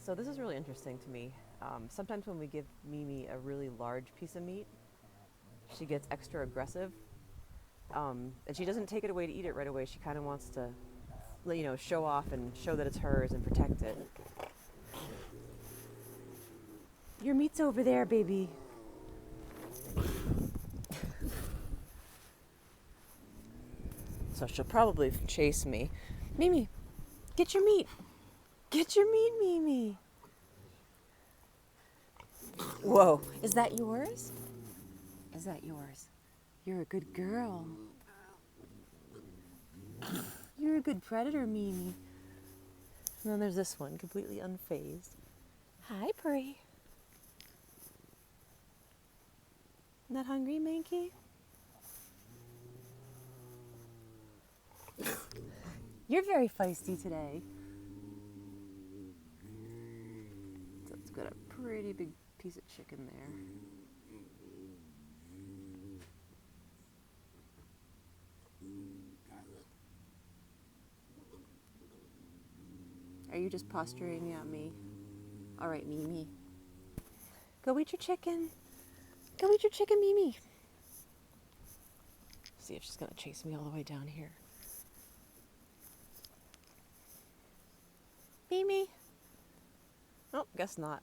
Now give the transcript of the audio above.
So this is really interesting to me. Sometimes when we give Meemie a really large piece of meat, she gets extra aggressive, and she doesn't take it away to eat it right away. She kind of wants to, show off and show that it's hers and protect it. Your meat's over there, baby. So she'll probably chase me. Meemie, get your meat. Get your meat, Meemie. Whoa, is that yours? Is that yours? You're a good girl. You're a good predator, Meemie. And then there's this one, completely unfazed. Hi, Purry. Not hungry, Mankey? You're very feisty today. So it's got a pretty big piece of chicken there. Are you just posturing at me? All right, Meemie. Go eat your chicken. Go eat your chicken, Meemie. See if she's gonna chase me all the way down here. Meemie. Oh, guess not.